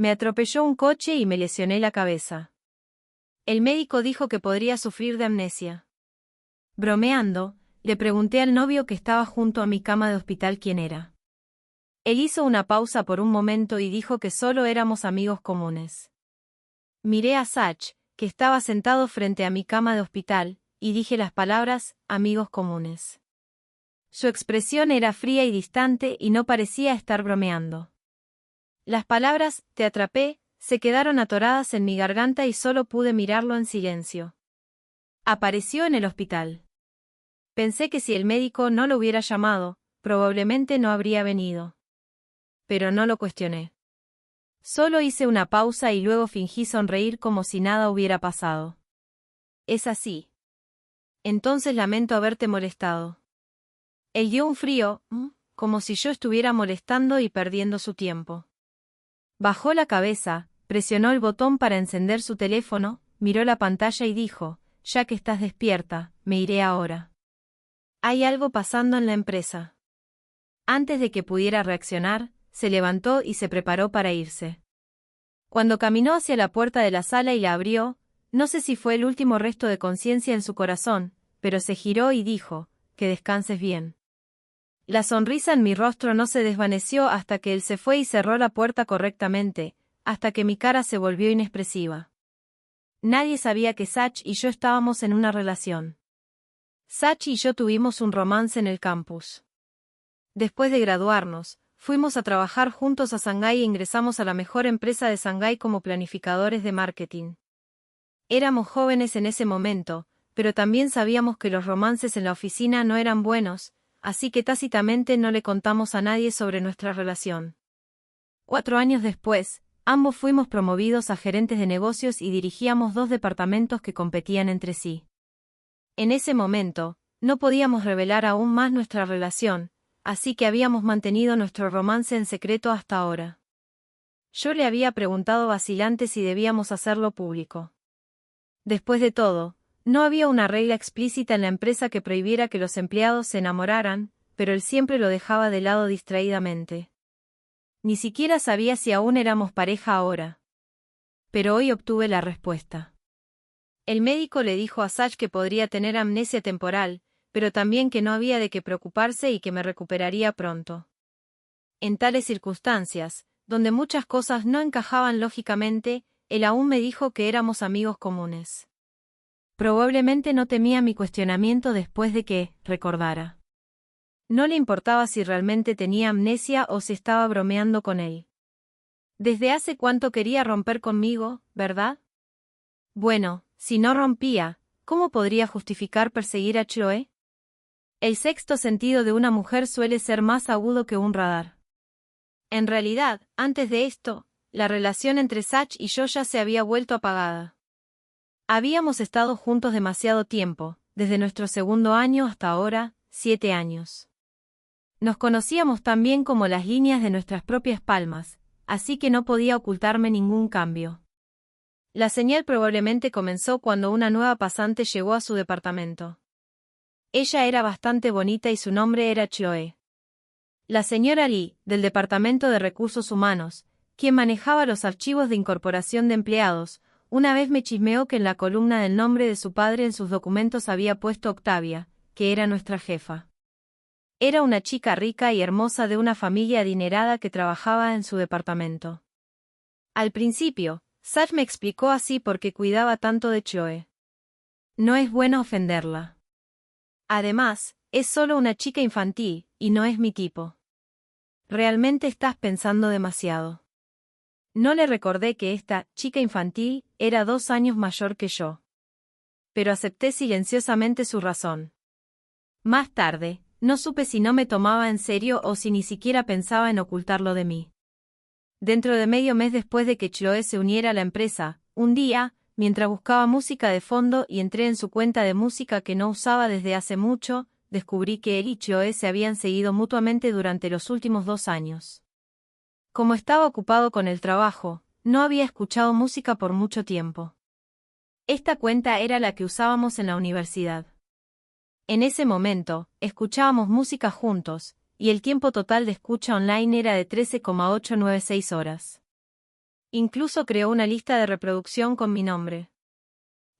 me atropelló un coche y me lesioné la cabeza. El médico dijo que podría sufrir de amnesia. Bromeando, le pregunté al novio que estaba junto a mi cama de hospital quién era. Él hizo una pausa por un momento y dijo que solo éramos amigos comunes. Miré a Sach, que estaba sentado frente a mi cama de hospital, y dije las palabras, amigos comunes. Su expresión era fría y distante y no parecía estar bromeando. Las palabras, te atrapé, se quedaron atoradas en mi garganta y solo pude mirarlo en silencio. Apareció en el hospital. Pensé que si el médico no lo hubiera llamado, probablemente no habría venido. Pero no lo cuestioné. Solo hice una pausa y luego fingí sonreír como si nada hubiera pasado. Es así. Entonces lamento haberte molestado. Él dio un frío, como si yo estuviera molestando y perdiendo su tiempo. Bajó la cabeza, presionó el botón para encender su teléfono, miró la pantalla y dijo, ya que estás despierta, me iré ahora. Hay algo pasando en la empresa. Antes de que pudiera reaccionar, se levantó y se preparó para irse. Cuando caminó hacia la puerta de la sala y la abrió, no sé si fue el último resto de conciencia en su corazón, pero se giró y dijo, que descanses bien. La sonrisa en mi rostro no se desvaneció hasta que él se fue y cerró la puerta correctamente, hasta que mi cara se volvió inexpresiva. Nadie sabía que Sach y yo estábamos en una relación. Sach y yo tuvimos un romance en el campus. Después de graduarnos, fuimos a trabajar juntos a Shanghái e ingresamos a la mejor empresa de Shanghái como planificadores de marketing. Éramos jóvenes en ese momento, pero también sabíamos que los romances en la oficina no eran buenos, así que tácitamente no le contamos a nadie sobre nuestra relación. 4 años después, ambos fuimos promovidos a gerentes de negocios y dirigíamos 2 departamentos que competían entre sí. En ese momento, no podíamos revelar aún más nuestra relación, así que habíamos mantenido nuestro romance en secreto hasta ahora. Yo le había preguntado vacilante si debíamos hacerlo público. Después de todo, no había una regla explícita en la empresa que prohibiera que los empleados se enamoraran, pero él siempre lo dejaba de lado distraídamente. Ni siquiera sabía si aún éramos pareja ahora. Pero hoy obtuve la respuesta. El médico le dijo a Sach que podría tener amnesia temporal, pero también que no había de qué preocuparse y que me recuperaría pronto. En tales circunstancias, donde muchas cosas no encajaban lógicamente, él aún me dijo que éramos amigos comunes. Probablemente no temía mi cuestionamiento después de que, recordara. No le importaba si realmente tenía amnesia o si estaba bromeando con él. ¿Desde hace cuánto quería romper conmigo, verdad? Bueno, si no rompía, ¿cómo podría justificar perseguir a Chloe? El sexto sentido de una mujer suele ser más agudo que un radar. En realidad, antes de esto, la relación entre Sach y yo ya se había vuelto apagada. Habíamos estado juntos demasiado tiempo, desde nuestro segundo año hasta ahora, 7 años. Nos conocíamos tan bien como las líneas de nuestras propias palmas, así que no podía ocultarme ningún cambio. La señal probablemente comenzó cuando una nueva pasante llegó a su departamento. Ella era bastante bonita y su nombre era Chloe. La señora Lee, del Departamento de Recursos Humanos, quien manejaba los archivos de incorporación de empleados, una vez me chismeó que en la columna del nombre de su padre en sus documentos había puesto Octavia, que era nuestra jefa. Era una chica rica y hermosa de una familia adinerada que trabajaba en su departamento. Al principio, Sach me explicó así por qué cuidaba tanto de Chloe. No es bueno ofenderla. Además, es solo una chica infantil, y no es mi tipo. Realmente estás pensando demasiado. No le recordé que esta chica infantil era 2 años mayor que yo. Pero acepté silenciosamente su razón. Más tarde, no supe si no me tomaba en serio o si ni siquiera pensaba en ocultarlo de mí. Dentro de medio mes después de que Chloe se uniera a la empresa, un día, mientras buscaba música de fondo y entré en su cuenta de música que no usaba desde hace mucho, descubrí que él y Chloe se habían seguido mutuamente durante los últimos 2 años. Como estaba ocupado con el trabajo, no había escuchado música por mucho tiempo. Esta cuenta era la que usábamos en la universidad. En ese momento, escuchábamos música juntos, y el tiempo total de escucha online era de 13,896 horas. Incluso creó una lista de reproducción con mi nombre.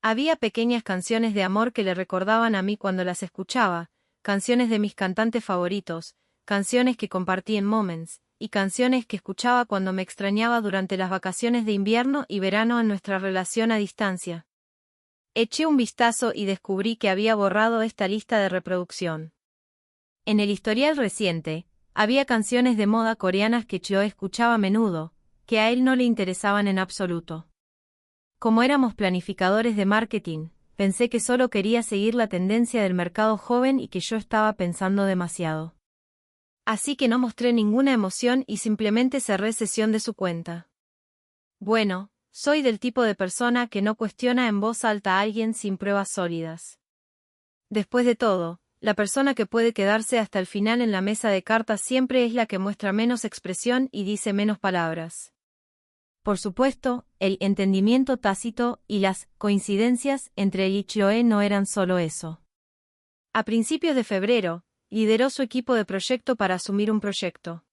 Había pequeñas canciones de amor que le recordaban a mí cuando las escuchaba, canciones de mis cantantes favoritos, canciones que compartí en Moments, y canciones que escuchaba cuando me extrañaba durante las vacaciones de invierno y verano en nuestra relación a distancia. Eché un vistazo y descubrí que había borrado esta lista de reproducción. En el historial reciente, había canciones de moda coreanas que yo escuchaba a menudo, que a él no le interesaban en absoluto. Como éramos planificadores de marketing, pensé que solo quería seguir la tendencia del mercado joven y que yo estaba pensando demasiado. Así que no mostré ninguna emoción y simplemente cerré sesión de su cuenta. Bueno, soy del tipo de persona que no cuestiona en voz alta a alguien sin pruebas sólidas. Después de todo, la persona que puede quedarse hasta el final en la mesa de cartas siempre es la que muestra menos expresión y dice menos palabras. Por supuesto, el entendimiento tácito y las coincidencias entre él y Chloe no eran solo eso. A principios de febrero, lideró su equipo de proyecto para asumir un proyecto.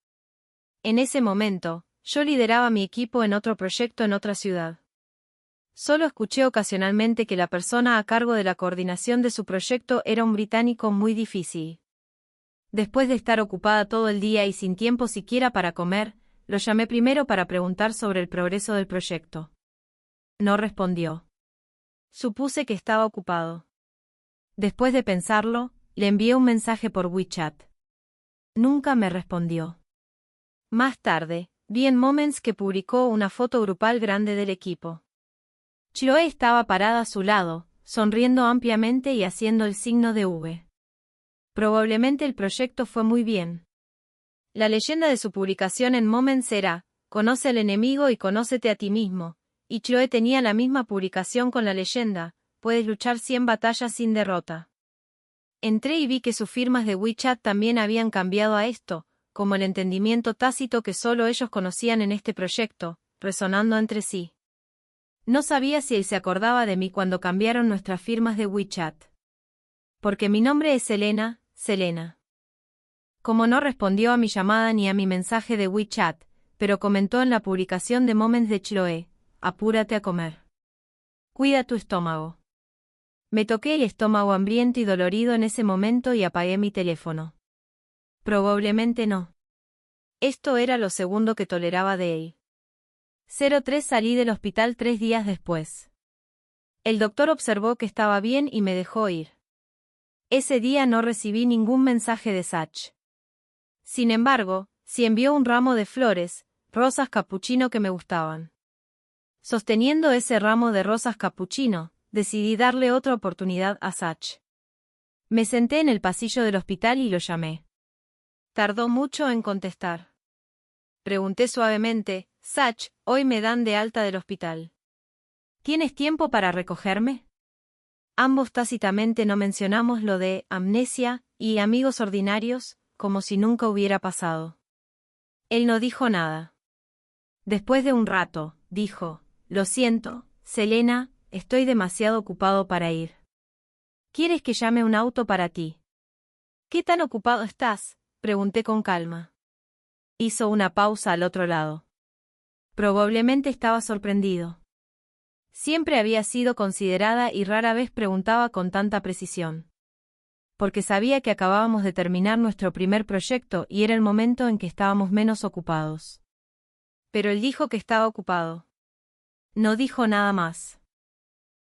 En ese momento, yo lideraba mi equipo en otro proyecto en otra ciudad. Solo escuché ocasionalmente que la persona a cargo de la coordinación de su proyecto era un británico muy difícil. Después de estar ocupada todo el día y sin tiempo siquiera para comer, lo llamé primero para preguntar sobre el progreso del proyecto. No respondió. Supuse que estaba ocupado. Después de pensarlo, le envié un mensaje por WeChat. Nunca me respondió. Más tarde, vi en Moments que publicó una foto grupal grande del equipo. Chloe estaba parada a su lado, sonriendo ampliamente y haciendo el signo de V. Probablemente el proyecto fue muy bien. La leyenda de su publicación en Moments era, conoce al enemigo y conócete a ti mismo, y Chloe tenía la misma publicación con la leyenda, puedes luchar 100 batallas sin derrota. Entré y vi que sus firmas de WeChat también habían cambiado a esto, como el entendimiento tácito que solo ellos conocían en este proyecto, resonando entre sí. No sabía si él se acordaba de mí cuando cambiaron nuestras firmas de WeChat. Porque mi nombre es Selena. Como no respondió a mi llamada ni a mi mensaje de WeChat, pero comentó en la publicación de Moments de Chloe, apúrate a comer. Cuida tu estómago. Me toqué el estómago hambriento y dolorido en ese momento y apagué mi teléfono. Probablemente no. Esto era lo segundo que toleraba de él. 03 Salí del hospital 3 días después. El doctor observó que estaba bien y me dejó ir. Ese día no recibí ningún mensaje de Sach. Sin embargo, sí envió un ramo de flores, rosas capuchino que me gustaban. Sosteniendo ese ramo de rosas capuchino, decidí darle otra oportunidad a Sach. Me senté en el pasillo del hospital y lo llamé. Tardó mucho en contestar. Pregunté suavemente, Sach, hoy me dan de alta del hospital. ¿Tienes tiempo para recogerme? Ambos tácitamente no mencionamos lo de amnesia y amigos ordinarios, como si nunca hubiera pasado. Él no dijo nada. Después de un rato, dijo, lo siento, Selena, estoy demasiado ocupado para ir. ¿Quieres que llame un auto para ti? ¿Qué tan ocupado estás? Pregunté con calma. Hizo una pausa al otro lado. Probablemente estaba sorprendido. Siempre había sido considerada y rara vez preguntaba con tanta precisión. Porque sabía que acabábamos de terminar nuestro primer proyecto y era el momento en que estábamos menos ocupados. Pero él dijo que estaba ocupado. No dijo nada más.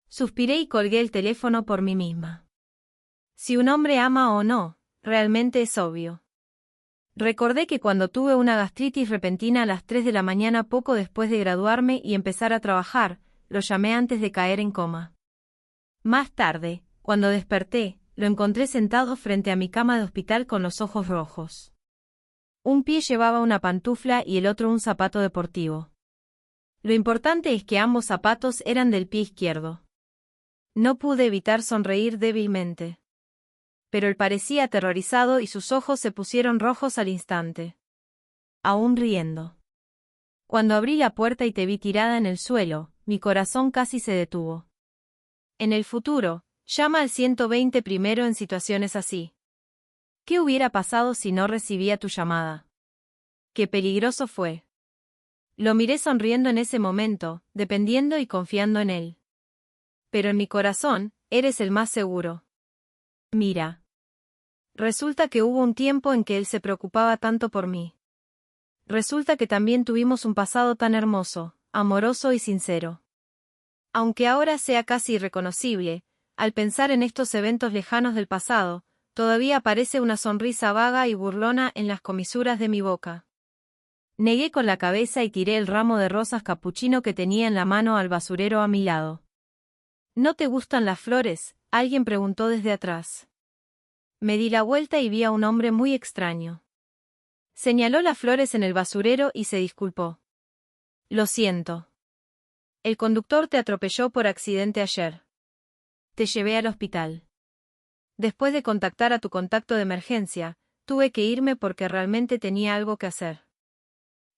Suspiré y colgué el teléfono por mí misma. Si un hombre ama o no, realmente es obvio. Recordé que cuando tuve una gastritis repentina a las 3 de la mañana poco después de graduarme y empezar a trabajar, lo llamé antes de caer en coma. Más tarde, cuando desperté, lo encontré sentado frente a mi cama de hospital con los ojos rojos. Un pie llevaba una pantufla y el otro un zapato deportivo. Lo importante es que ambos zapatos eran del pie izquierdo. No pude evitar sonreír débilmente. Pero él parecía aterrorizado y sus ojos se pusieron rojos al instante. Aún riendo. Cuando abrí la puerta y te vi tirada en el suelo, mi corazón casi se detuvo. En el futuro, llama al 120 primero en situaciones así. ¿Qué hubiera pasado si no recibía tu llamada? Qué peligroso fue. Lo miré sonriendo en ese momento, dependiendo y confiando en él. Pero en mi corazón, eres el más seguro. Mira. Resulta que hubo un tiempo en que él se preocupaba tanto por mí. Resulta que también tuvimos un pasado tan hermoso, amoroso y sincero. Aunque ahora sea casi irreconocible, al pensar en estos eventos lejanos del pasado, todavía aparece una sonrisa vaga y burlona en las comisuras de mi boca. Negué con la cabeza y tiré el ramo de rosas capuchino que tenía en la mano al basurero a mi lado. ¿No te gustan las flores?, alguien preguntó desde atrás. Me di la vuelta y vi a un hombre muy extraño. Señaló las flores en el basurero y se disculpó. Lo siento. El conductor te atropelló por accidente ayer. Te llevé al hospital. Después de contactar a tu contacto de emergencia, tuve que irme porque realmente tenía algo que hacer.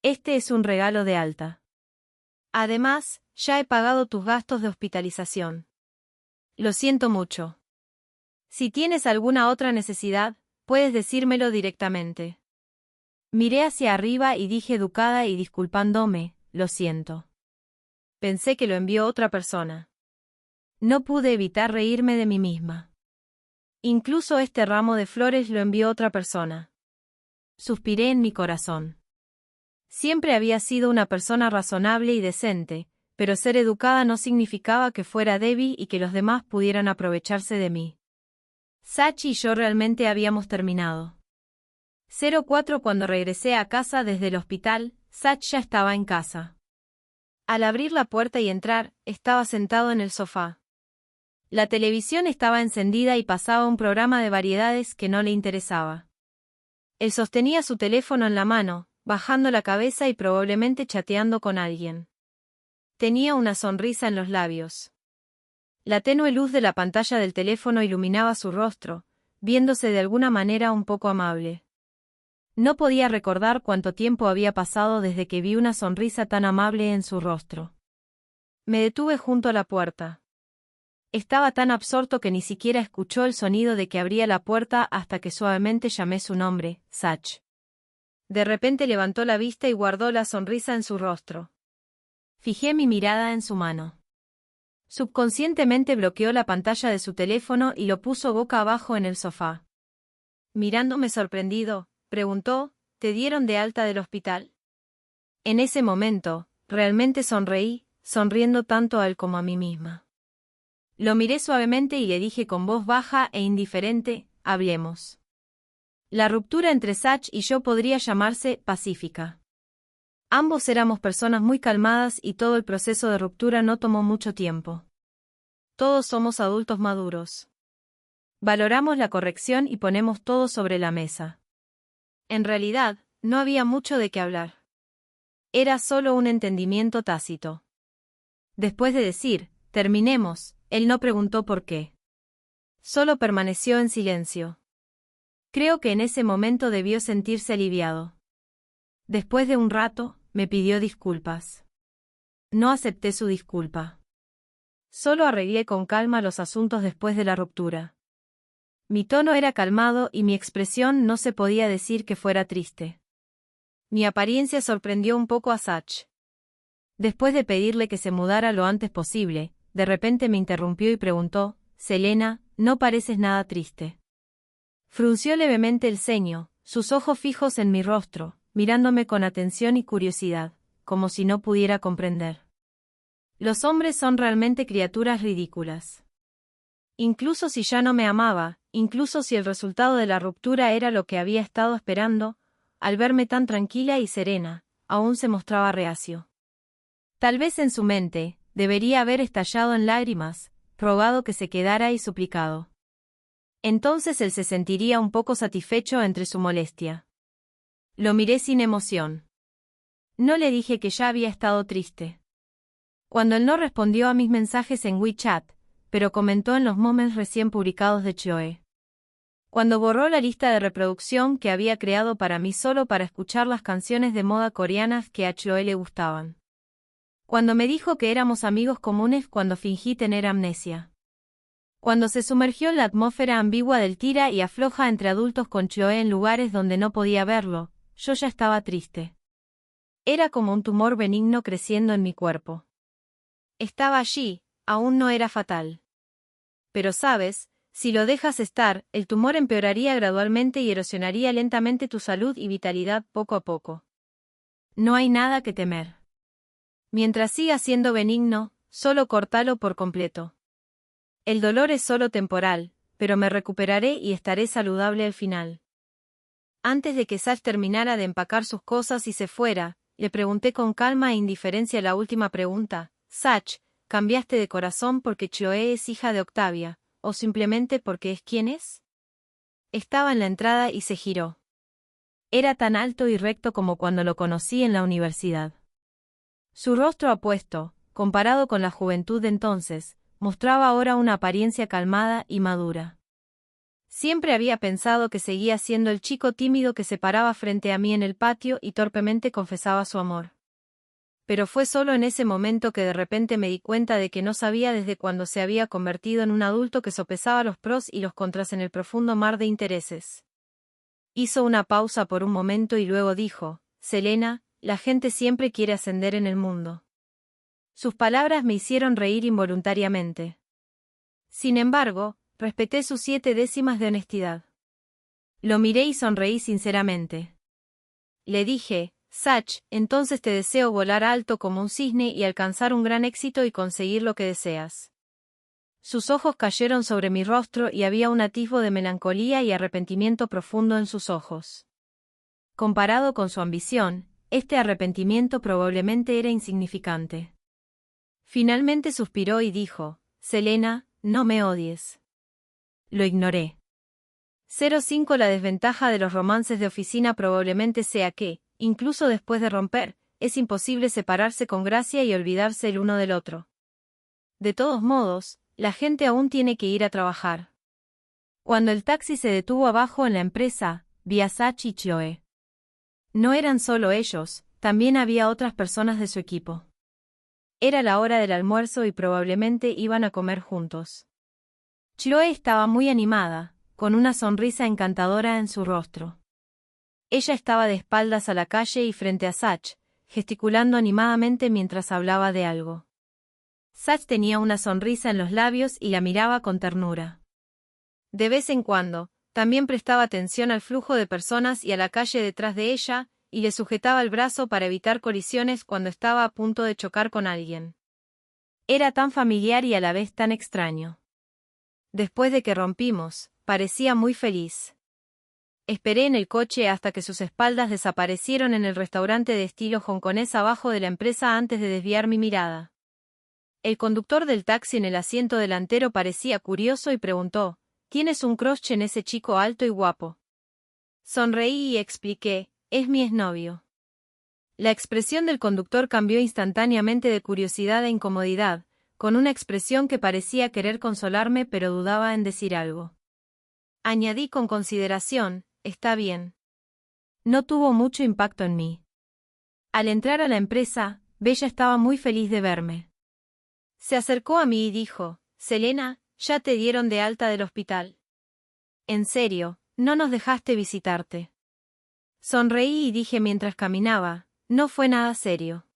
Este es un regalo de alta. Además, ya he pagado tus gastos de hospitalización. Lo siento mucho. Si tienes alguna otra necesidad, puedes decírmelo directamente. Miré hacia arriba y dije educada y disculpándome, lo siento. Pensé que lo envió otra persona. No pude evitar reírme de mí misma. Incluso este ramo de flores lo envió otra persona. Suspiré en mi corazón. Siempre había sido una persona razonable y decente, pero ser educada no significaba que fuera débil y que los demás pudieran aprovecharse de mí. Sachi y yo realmente habíamos terminado. 04 Cuando regresé a casa desde el hospital, Sach ya estaba en casa. Al abrir la puerta y entrar, estaba sentado en el sofá. La televisión estaba encendida y pasaba un programa de variedades que no le interesaba. Él sostenía su teléfono en la mano, bajando la cabeza y probablemente chateando con alguien. Tenía una sonrisa en los labios. La tenue luz de la pantalla del teléfono iluminaba su rostro, viéndose de alguna manera un poco amable. No podía recordar cuánto tiempo había pasado desde que vi una sonrisa tan amable en su rostro. Me detuve junto a la puerta. Estaba tan absorto que ni siquiera escuchó el sonido de que abría la puerta hasta que suavemente llamé su nombre, Sach. De repente levantó la vista y guardó la sonrisa en su rostro. Fijé mi mirada en su mano. Subconscientemente bloqueó la pantalla de su teléfono y lo puso boca abajo en el sofá. Mirándome sorprendido, preguntó, ¿te dieron de alta del hospital? En ese momento, realmente sonreí, sonriendo tanto a él como a mí misma. Lo miré suavemente y le dije con voz baja e indiferente, hablemos. La ruptura entre Sach y yo podría llamarse pacífica. Ambos éramos personas muy calmadas y todo el proceso de ruptura no tomó mucho tiempo. Todos somos adultos maduros. Valoramos la corrección y ponemos todo sobre la mesa. En realidad, no había mucho de qué hablar. Era solo un entendimiento tácito. Después de decir, terminemos, él no preguntó por qué. Solo permaneció en silencio. Creo que en ese momento debió sentirse aliviado. Después de un rato, me pidió disculpas. No acepté su disculpa. Solo arreglé con calma los asuntos después de la ruptura. Mi tono era calmado y mi expresión no se podía decir que fuera triste. Mi apariencia sorprendió un poco a Sach. Después de pedirle que se mudara lo antes posible, de repente me interrumpió y preguntó, Selena, no pareces nada triste. Frunció levemente el ceño, sus ojos fijos en mi rostro, mirándome con atención y curiosidad, como si no pudiera comprender. Los hombres son realmente criaturas ridículas. Incluso si ya no me amaba, incluso si el resultado de la ruptura era lo que había estado esperando, al verme tan tranquila y serena, aún se mostraba reacio. Tal vez en su mente, debería haber estallado en lágrimas, rogado que se quedara y suplicado. Entonces él se sentiría un poco satisfecho entre su molestia. Lo miré sin emoción. No le dije que ya había estado triste. Cuando él no respondió a mis mensajes en WeChat, pero comentó en los moments recién publicados de Chloe. Cuando borró la lista de reproducción que había creado para mí solo para escuchar las canciones de moda coreanas que a Chloe le gustaban. Cuando me dijo que éramos amigos comunes cuando fingí tener amnesia. Cuando se sumergió en la atmósfera ambigua del tira y afloja entre adultos con Chloe en lugares donde no podía verlo, yo ya estaba triste. Era como un tumor benigno creciendo en mi cuerpo. Estaba allí, aún no era fatal. Pero sabes, si lo dejas estar, el tumor empeoraría gradualmente y erosionaría lentamente tu salud y vitalidad poco a poco. No hay nada que temer. Mientras siga siendo benigno, solo córtalo por completo. El dolor es solo temporal, pero me recuperaré y estaré saludable al final. Antes de que Sach terminara de empacar sus cosas y se fuera, le pregunté con calma e indiferencia la última pregunta: Sach, ¿cambiaste de corazón porque Chloe es hija de Octavia, o simplemente porque es quien es? Estaba en la entrada y se giró. Era tan alto y recto como cuando lo conocí en la universidad. Su rostro apuesto, comparado con la juventud de entonces, mostraba ahora una apariencia calmada y madura. Siempre había pensado que seguía siendo el chico tímido que se paraba frente a mí en el patio y torpemente confesaba su amor. Pero fue solo en ese momento que de repente me di cuenta de que no sabía desde cuándo se había convertido en un adulto que sopesaba los pros y los contras en el profundo mar de intereses. Hizo una pausa por un momento y luego dijo: Selena, la gente siempre quiere ascender en el mundo. Sus palabras me hicieron reír involuntariamente. Sin embargo, respeté sus 7 décimas de honestidad. Lo miré y sonreí sinceramente. Le dije: Sach, entonces te deseo volar alto como un cisne y alcanzar un gran éxito y conseguir lo que deseas. Sus ojos cayeron sobre mi rostro y había un atisbo de melancolía y arrepentimiento profundo en sus ojos. Comparado con su ambición, este arrepentimiento probablemente era insignificante. Finalmente suspiró y dijo: Selena, no me odies. Lo ignoré. 05 La desventaja de los romances de oficina probablemente sea que, incluso después de romper, es imposible separarse con gracia y olvidarse el uno del otro. De todos modos, la gente aún tiene que ir a trabajar. Cuando el taxi se detuvo abajo en la empresa, vi a Sach y Chloe. No eran solo ellos, también había otras personas de su equipo. Era la hora del almuerzo y probablemente iban a comer juntos. Chloe estaba muy animada, con una sonrisa encantadora en su rostro. Ella estaba de espaldas a la calle y frente a Sach, gesticulando animadamente mientras hablaba de algo. Sach tenía una sonrisa en los labios y la miraba con ternura. De vez en cuando, también prestaba atención al flujo de personas y a la calle detrás de ella, y le sujetaba el brazo para evitar colisiones cuando estaba a punto de chocar con alguien. Era tan familiar y a la vez tan extraño. Después de que rompimos, parecía muy feliz. Esperé en el coche hasta que sus espaldas desaparecieron en el restaurante de estilo hongkonés abajo de la empresa antes de desviar mi mirada. El conductor del taxi en el asiento delantero parecía curioso y preguntó: ¿Tienes un crush en ese chico alto y guapo? Sonreí y expliqué: es mi exnovio. La expresión del conductor cambió instantáneamente de curiosidad a incomodidad, con una expresión que parecía querer consolarme pero dudaba en decir algo. Añadí con consideración: está bien. No tuvo mucho impacto en mí. Al entrar a la empresa, Bella estaba muy feliz de verme. Se acercó a mí y dijo: Selena, ya te dieron de alta del hospital. En serio, no nos dejaste visitarte. Sonreí y dije mientras caminaba: no fue nada serio.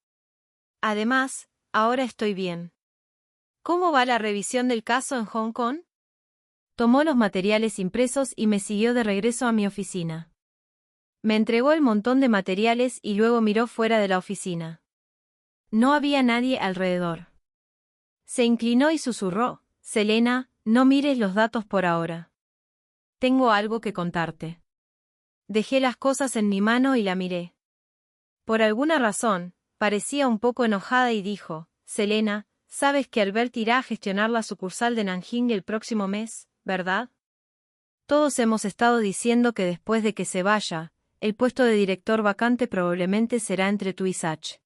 Además, ahora estoy bien. ¿Cómo va la revisión del caso en Hong Kong? Tomó los materiales impresos y me siguió de regreso a mi oficina. Me entregó el montón de materiales y luego miró fuera de la oficina. No había nadie alrededor. Se inclinó y susurró: Selena, no mires los datos por ahora. Tengo algo que contarte. Dejé las cosas en mi mano y la miré. Por alguna razón, parecía un poco enojada y dijo: Selena, sabes que Albert irá a gestionar la sucursal de Nanjing el próximo mes, ¿verdad? Todos hemos estado diciendo que después de que se vaya, el puesto de director vacante probablemente será entre tú y Sach.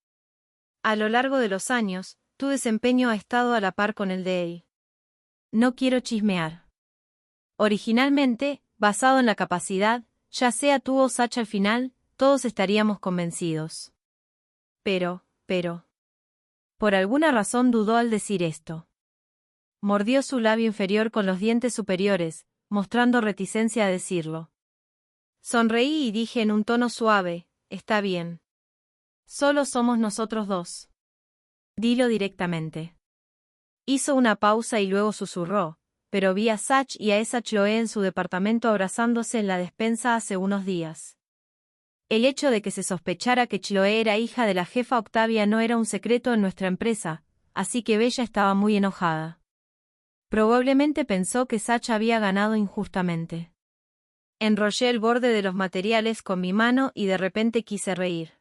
A lo largo de los años, tu desempeño ha estado a la par con el de él. No quiero chismear. Originalmente, basado en la capacidad, ya sea tú o Sach al final, todos estaríamos convencidos. Pero. Por alguna razón dudó al decir esto. Mordió su labio inferior con los dientes superiores, mostrando reticencia a decirlo. Sonreí y dije en un tono suave: está bien. Solo somos nosotros dos. Dilo directamente. Hizo una pausa y luego susurró, pero vi a Sach y a esa Chloe en su departamento abrazándose en la despensa hace unos días. El hecho de que se sospechara que Chloe era hija de la jefa Octavia no era un secreto en nuestra empresa, así que Bella estaba muy enojada. Probablemente pensó que Sach había ganado injustamente. Enrollé el borde de los materiales con mi mano y de repente quise reír.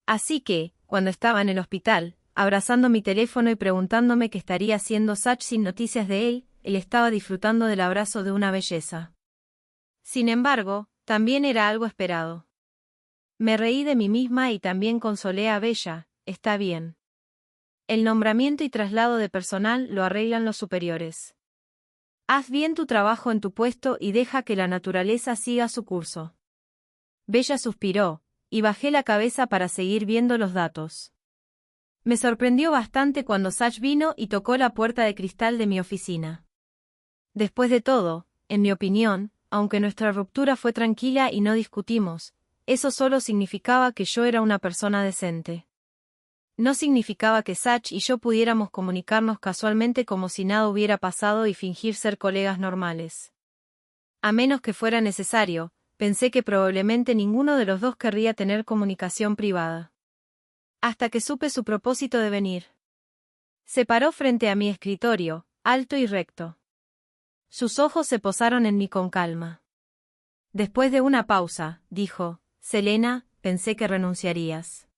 Así que, cuando estaba en el hospital, abrazando mi teléfono y preguntándome qué estaría haciendo Sach sin noticias de él estaba disfrutando del abrazo de una belleza. Sin embargo, también era algo esperado. Me reí de mí misma y también consolé a Bella, está bien. El nombramiento y traslado de personal lo arreglan los superiores. Haz bien tu trabajo en tu puesto y deja que la naturaleza siga su curso. Bella suspiró, y bajé la cabeza para seguir viendo los datos. Me sorprendió bastante cuando Sach vino y tocó la puerta de cristal de mi oficina. Después de todo, en mi opinión, aunque nuestra ruptura fue tranquila y no discutimos, eso solo significaba que yo era una persona decente. No significaba que Sach y yo pudiéramos comunicarnos casualmente como si nada hubiera pasado y fingir ser colegas normales. A menos que fuera necesario, pensé que probablemente ninguno de los dos querría tener comunicación privada. Hasta que supe su propósito de venir. Se paró frente a mi escritorio, alto y recto. Sus ojos se posaron en mí con calma. Después de una pausa, dijo, Selena, pensé que renunciarías.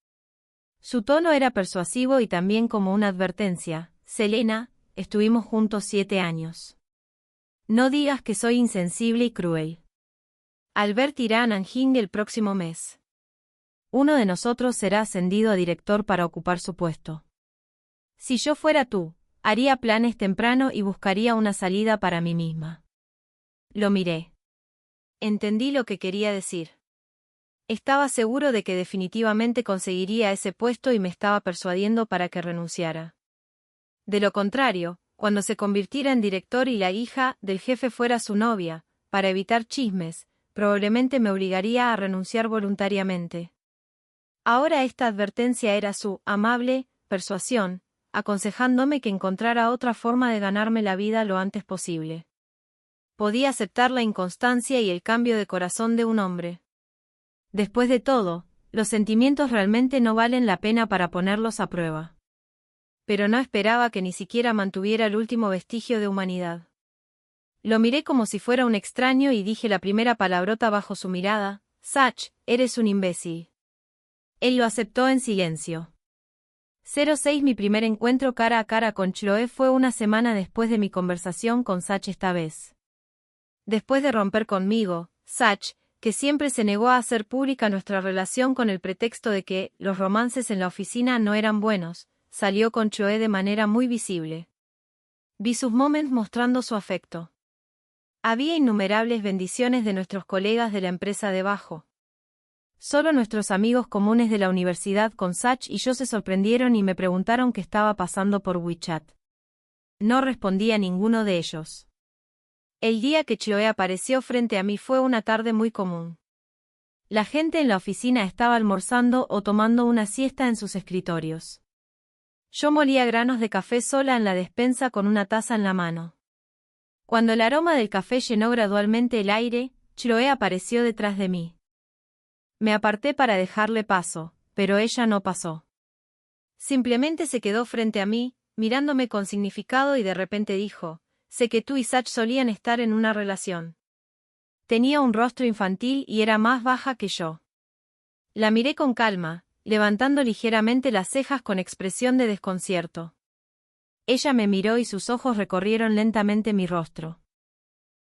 Su tono era persuasivo y también como una advertencia, Selena, estuvimos juntos 7 años. No digas que soy insensible y cruel. Albert irá a Nanjing el próximo mes. Uno de nosotros será ascendido a director para ocupar su puesto. Si yo fuera tú, haría planes temprano y buscaría una salida para mí misma. Lo miré. Entendí lo que quería decir. Estaba seguro de que definitivamente conseguiría ese puesto y me estaba persuadiendo para que renunciara. De lo contrario, cuando se convirtiera en director y la hija del jefe fuera su novia, para evitar chismes, probablemente me obligaría a renunciar voluntariamente. Ahora esta advertencia era su amable persuasión, aconsejándome que encontrara otra forma de ganarme la vida lo antes posible. Podía aceptar la inconstancia y el cambio de corazón de un hombre. Después de todo, los sentimientos realmente no valen la pena para ponerlos a prueba. Pero no esperaba que ni siquiera mantuviera el último vestigio de humanidad. Lo miré como si fuera un extraño y dije la primera palabrota bajo su mirada, Sach, eres un imbécil. Él lo aceptó en silencio. 06 Mi primer encuentro cara a cara con Chloe fue una semana después de mi conversación con Sach esta vez. Después de romper conmigo, Sach, que siempre se negó a hacer pública nuestra relación con el pretexto de que los romances en la oficina no eran buenos, salió con Chloe de manera muy visible. Vi sus momentos mostrando su afecto. Había innumerables bendiciones de nuestros colegas de la empresa debajo. Solo nuestros amigos comunes de la universidad con Sach y yo se sorprendieron y me preguntaron qué estaba pasando por WeChat. No respondí a ninguno de ellos. El día que Chloe apareció frente a mí fue una tarde muy común. La gente en la oficina estaba almorzando o tomando una siesta en sus escritorios. Yo molía granos de café sola en la despensa con una taza en la mano. Cuando el aroma del café llenó gradualmente el aire, Chloe apareció detrás de mí. Me aparté para dejarle paso, pero ella no pasó. Simplemente se quedó frente a mí, mirándome con significado y de repente dijo, sé que tú y Sach solían estar en una relación. Tenía un rostro infantil y era más baja que yo. La miré con calma, levantando ligeramente las cejas con expresión de desconcierto. Ella me miró y sus ojos recorrieron lentamente mi rostro.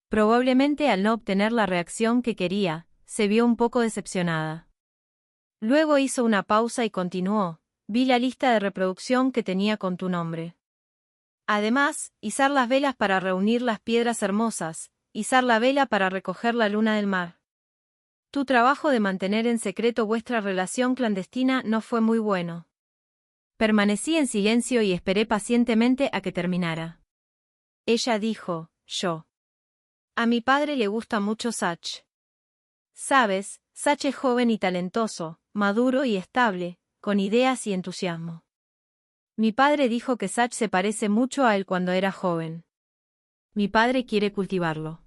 Probablemente al no obtener la reacción que quería, se vio un poco decepcionada. Luego hizo una pausa y continuó, vi la lista de reproducción que tenía con tu nombre. Además, izar las velas para reunir las piedras hermosas, izar la vela para recoger la luna del mar. Tu trabajo de mantener en secreto vuestra relación clandestina no fue muy bueno. Permanecí en silencio y esperé pacientemente a que terminara. Ella dijo, yo. A mi padre le gusta mucho Sach. Sabes, Sach es joven y talentoso, maduro y estable, con ideas y entusiasmo. Mi padre dijo que Sach se parece mucho a él cuando era joven. Mi padre quiere cultivarlo.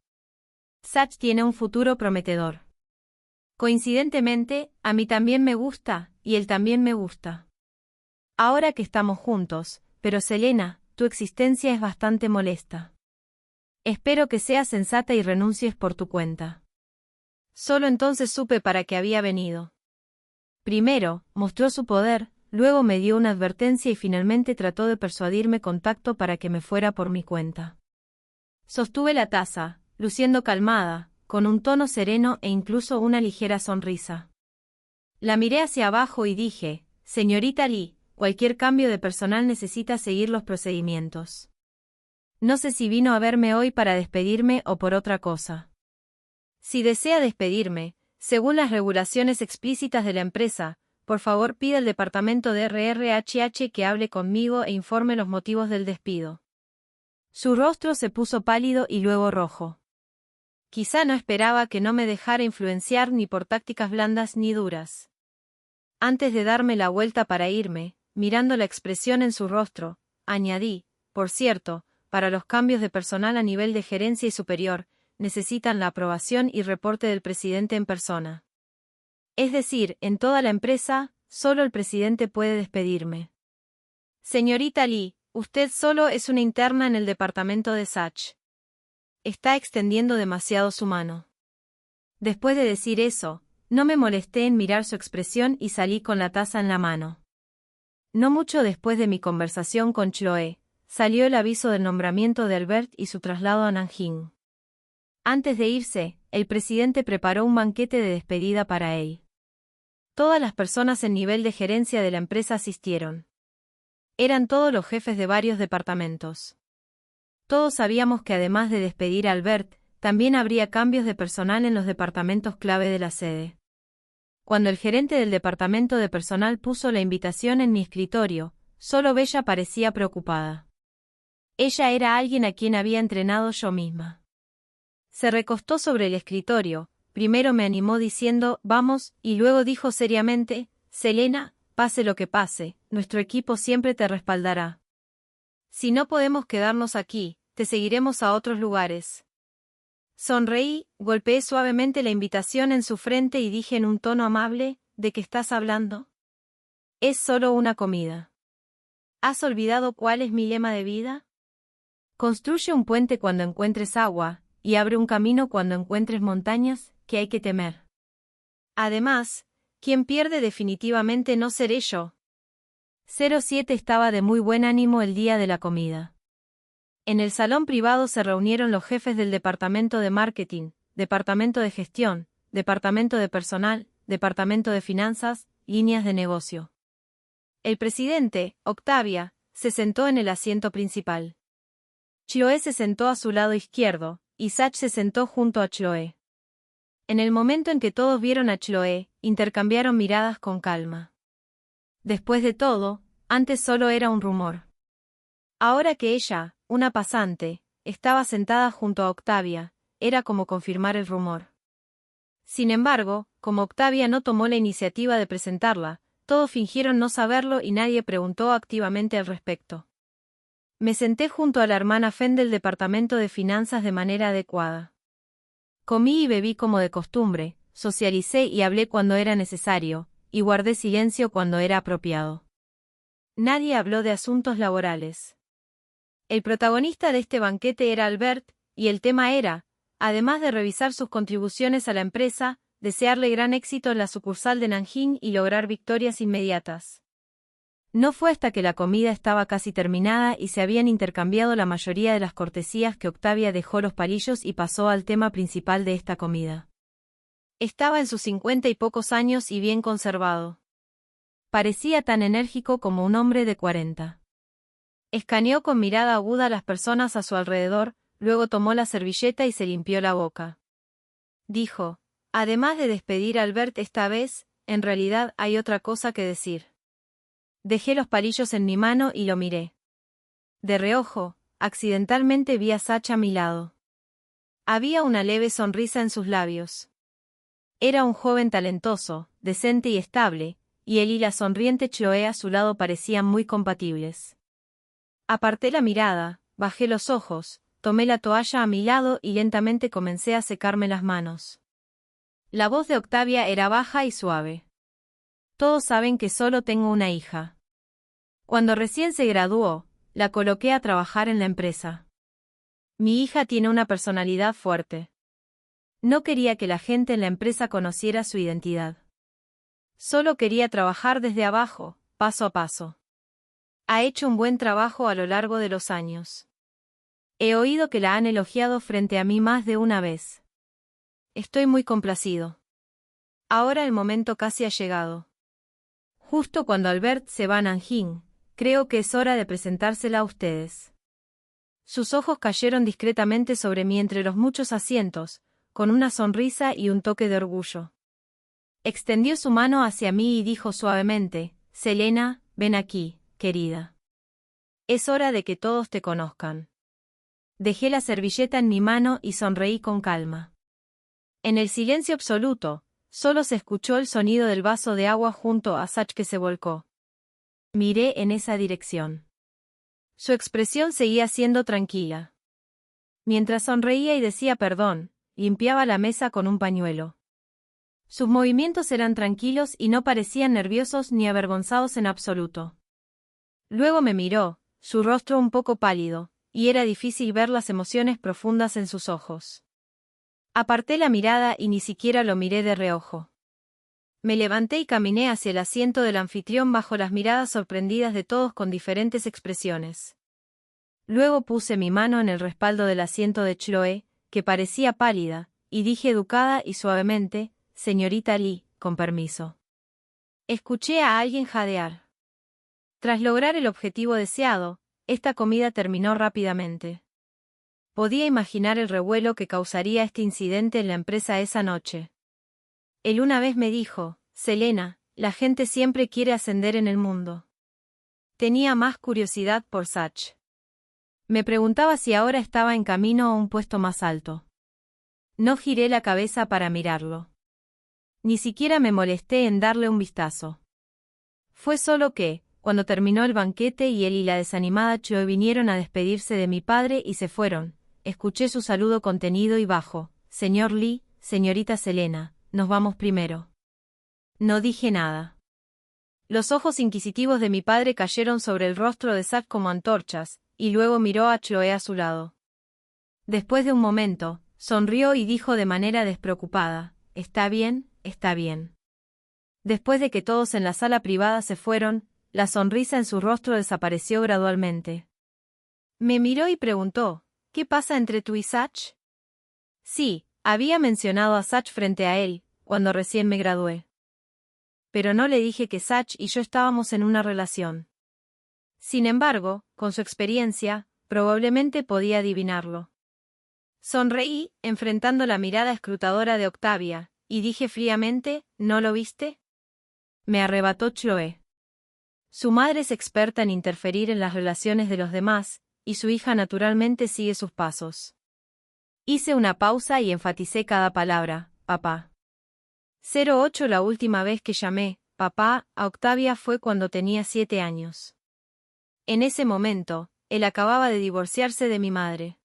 Sach tiene un futuro prometedor. Coincidentemente, a mí también me gusta, y él también me gusta. Ahora que estamos juntos, pero Selena, tu existencia es bastante molesta. Espero que seas sensata y renuncies por tu cuenta. Solo entonces supe para qué había venido. Primero, mostró su poder, luego me dio una advertencia y finalmente trató de persuadirme con tacto para que me fuera por mi cuenta. Sostuve la taza, luciendo calmada, con un tono sereno e incluso una ligera sonrisa. La miré hacia abajo y dije, señorita Lee, cualquier cambio de personal necesita seguir los procedimientos. No sé si vino a verme hoy para despedirme o por otra cosa. Si desea despedirme, según las regulaciones explícitas de la empresa, por favor pida al departamento de RRHH que hable conmigo e informe los motivos del despido. Su rostro se puso pálido y luego rojo. Quizá no esperaba que no me dejara influenciar ni por tácticas blandas ni duras. Antes de darme la vuelta para irme, mirando la expresión en su rostro, añadí, por cierto, para los cambios de personal a nivel de gerencia y superior, necesitan la aprobación y reporte del presidente en persona. Es decir, en toda la empresa, solo el presidente puede despedirme. Señorita Lee, usted solo es una interna en el departamento de Sach. Está extendiendo demasiado su mano. Después de decir eso, no me molesté en mirar su expresión y salí con la taza en la mano. No mucho después de mi conversación con Chloe, salió el aviso del nombramiento de Albert y su traslado a Nanjing. Antes de irse, el presidente preparó un banquete de despedida para él. Todas las personas en nivel de gerencia de la empresa asistieron. Eran todos los jefes de varios departamentos. Todos sabíamos que además de despedir a Albert, también habría cambios de personal en los departamentos clave de la sede. Cuando el gerente del departamento de personal puso la invitación en mi escritorio, solo Bella parecía preocupada. Ella era alguien a quien había entrenado yo misma. Se recostó sobre el escritorio, primero me animó diciendo, vamos, y luego dijo seriamente, Selena, pase lo que pase, nuestro equipo siempre te respaldará. Si no podemos quedarnos aquí, te seguiremos a otros lugares. Sonreí, golpeé suavemente la invitación en su frente y dije en un tono amable, ¿de qué estás hablando? Es solo una comida. ¿Has olvidado cuál es mi lema de vida? Construye un puente cuando encuentres agua, y abre un camino cuando encuentres montañas, que hay que temer. Además, quien pierde definitivamente no seré yo. 07 estaba de muy buen ánimo el día de la comida. En el salón privado se reunieron los jefes del departamento de marketing, departamento de gestión, departamento de personal, departamento de finanzas, líneas de negocio. El presidente, Octavia, se sentó en el asiento principal. Chloe se sentó a su lado izquierdo, y Sach se sentó junto a Chloe. En el momento en que todos vieron a Chloe, intercambiaron miradas con calma. Después de todo, antes solo era un rumor. Ahora que ella, una pasante, estaba sentada junto a Octavia, era como confirmar el rumor. Sin embargo, como Octavia no tomó la iniciativa de presentarla, todos fingieron no saberlo y nadie preguntó activamente al respecto. Me senté junto a la hermana Fen del departamento de finanzas de manera adecuada. Comí y bebí como de costumbre, socialicé y hablé cuando era necesario, y guardé silencio cuando era apropiado. Nadie habló de asuntos laborales. El protagonista de este banquete era Albert, y el tema era, además de revisar sus contribuciones a la empresa, desearle gran éxito en la sucursal de Nanjing y lograr victorias inmediatas. No fue hasta que la comida estaba casi terminada y se habían intercambiado la mayoría de las cortesías que Octavia dejó los palillos y pasó al tema principal de esta comida. Estaba en sus 50 y pocos años y bien conservado. Parecía tan enérgico como un hombre de 40. Escaneó con mirada aguda a las personas a su alrededor, luego tomó la servilleta y se limpió la boca. Dijo, además de despedir a Albert esta vez, en realidad hay otra cosa que decir. Dejé los palillos en mi mano y lo miré. De reojo, accidentalmente vi a Sach a mi lado. Había una leve sonrisa en sus labios. Era un joven talentoso, decente y estable, y él y la sonriente Chloe a su lado parecían muy compatibles. Aparté la mirada, bajé los ojos, tomé la toalla a mi lado y lentamente comencé a secarme las manos. La voz de Octavia era baja y suave. Todos saben que solo tengo una hija. Cuando recién se graduó, la coloqué a trabajar en la empresa. Mi hija tiene una personalidad fuerte. No quería que la gente en la empresa conociera su identidad. Solo quería trabajar desde abajo, paso a paso. Ha hecho un buen trabajo a lo largo de los años. He oído que la han elogiado frente a mí más de una vez. Estoy muy complacido. Ahora el momento casi ha llegado. Justo cuando Albert se va a Nanjing, creo que es hora de presentársela a ustedes. Sus ojos cayeron discretamente sobre mí entre los muchos asientos, con una sonrisa y un toque de orgullo. Extendió su mano hacia mí y dijo suavemente, Selena, ven aquí, querida. Es hora de que todos te conozcan. Dejé la servilleta en mi mano y sonreí con calma. En el silencio absoluto, solo se escuchó el sonido del vaso de agua junto a Sach que se volcó. Miré en esa dirección. Su expresión seguía siendo tranquila. Mientras sonreía y decía perdón, limpiaba la mesa con un pañuelo. Sus movimientos eran tranquilos y no parecían nerviosos ni avergonzados en absoluto. Luego me miró, su rostro un poco pálido, y era difícil ver las emociones profundas en sus ojos. Aparté la mirada y ni siquiera lo miré de reojo. Me levanté y caminé hacia el asiento del anfitrión bajo las miradas sorprendidas de todos con diferentes expresiones. Luego puse mi mano en el respaldo del asiento de Chloe, que parecía pálida, y dije educada y suavemente, señorita Lee, con permiso. Escuché a alguien jadear. Tras lograr el objetivo deseado, esta comida terminó rápidamente. Podía imaginar el revuelo que causaría este incidente en la empresa esa noche. Él una vez me dijo, Selena, la gente siempre quiere ascender en el mundo. Tenía más curiosidad por Sach. Me preguntaba si ahora estaba en camino a un puesto más alto. No giré la cabeza para mirarlo. Ni siquiera me molesté en darle un vistazo. Fue solo que, cuando terminó el banquete y él y la desanimada Chloe vinieron a despedirse de mi padre y se fueron, escuché su saludo contenido y bajo, Señor Lee, señorita Selena, nos vamos primero. No dije nada. Los ojos inquisitivos de mi padre cayeron sobre el rostro de Zack como antorchas, y luego miró a Chloe a su lado. Después de un momento, sonrió y dijo de manera despreocupada, está bien, está bien. Después de que todos en la sala privada se fueron, la sonrisa en su rostro desapareció gradualmente. Me miró y preguntó, ¿qué pasa entre tú y Sach? Sí, había mencionado a Sach frente a él, cuando recién me gradué. Pero no le dije que Sach y yo estábamos en una relación. Sin embargo, con su experiencia, probablemente podía adivinarlo. Sonreí, enfrentando la mirada escrutadora de Octavia, y dije fríamente, ¿no lo viste? Me arrebató Chloe. Su madre es experta en interferir en las relaciones de los demás, y su hija naturalmente sigue sus pasos. Hice una pausa y enfaticé cada palabra, papá. 08 La última vez que llamé, papá, a Octavia fue cuando tenía 7 años. En ese momento, él acababa de divorciarse de mi madre.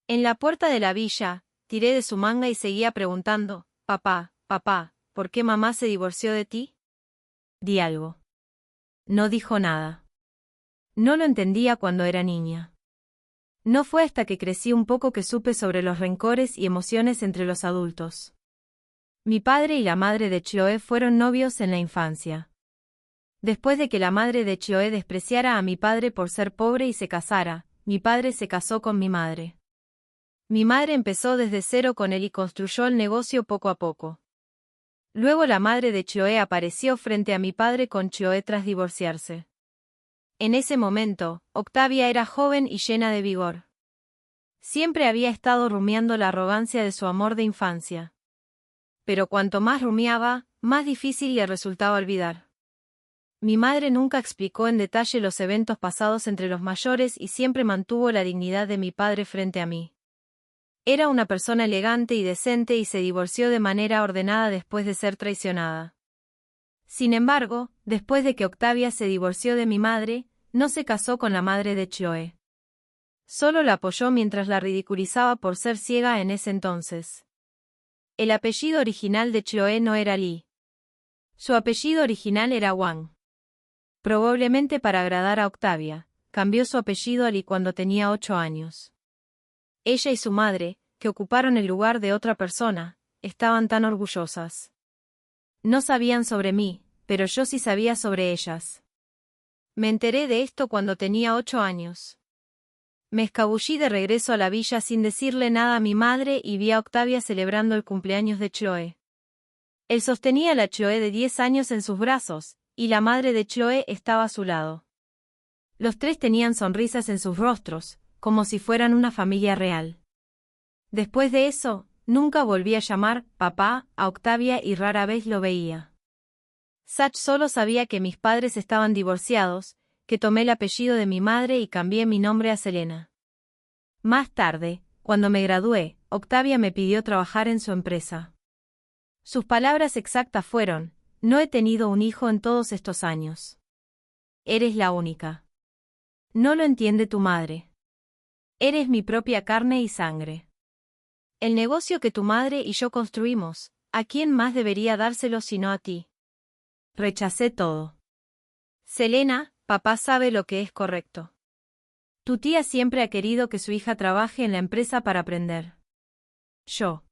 En la puerta de la villa, tiré de su manga y seguía preguntando, papá, ¿por qué mamá se divorció de ti? Di algo. No dijo nada. No lo entendía cuando era niña. No fue hasta que crecí un poco que supe sobre los rencores y emociones entre los adultos. Mi padre y la madre de Chloe fueron novios en la infancia. Después de que la madre de Chloe despreciara a mi padre por ser pobre y se casara, mi padre se casó con mi madre. Mi madre empezó desde cero con él y construyó el negocio poco a poco. Luego la madre de Chloe apareció frente a mi padre con Chloe tras divorciarse. En ese momento, Octavia era joven y llena de vigor. Siempre había estado rumiando la arrogancia de su amor de infancia. Pero cuanto más rumiaba, más difícil le resultaba olvidar. Mi madre nunca explicó en detalle los eventos pasados entre los mayores y siempre mantuvo la dignidad de mi padre frente a mí. Era una persona elegante y decente y se divorció de manera ordenada después de ser traicionada. Sin embargo, después de que Octavia se divorció de mi madre, no se casó con la madre de Chloe. Solo la apoyó mientras la ridiculizaba por ser ciega en ese entonces. El apellido original de Chloe no era Lee. Su apellido original era Wang. Probablemente para agradar a Octavia, cambió su apellido a Lee cuando tenía 8 años. Ella y su madre, que ocuparon el lugar de otra persona, estaban tan orgullosas. No sabían sobre mí, pero yo sí sabía sobre ellas. Me enteré de esto cuando tenía 8 años. Me escabullí de regreso a la villa sin decirle nada a mi madre y vi a Octavia celebrando el cumpleaños de Chloe. Él sostenía a la Chloe de 10 años en sus brazos, y la madre de Chloe estaba a su lado. Los tres tenían sonrisas en sus rostros, como si fueran una familia real. Después de eso, nunca volví a llamar papá a Octavia y rara vez lo veía. Sach solo sabía que mis padres estaban divorciados, que tomé el apellido de mi madre y cambié mi nombre a Selena. Más tarde, cuando me gradué, Octavia me pidió trabajar en su empresa. Sus palabras exactas fueron: no he tenido un hijo en todos estos años. Eres la única. No lo entiende tu madre. Eres mi propia carne y sangre. El negocio que tu madre y yo construimos, ¿a quién más debería dárselo sino a ti? Rechacé todo. Selena, papá sabe lo que es correcto. Tu tía siempre ha querido que su hija trabaje en la empresa para aprender. Yo.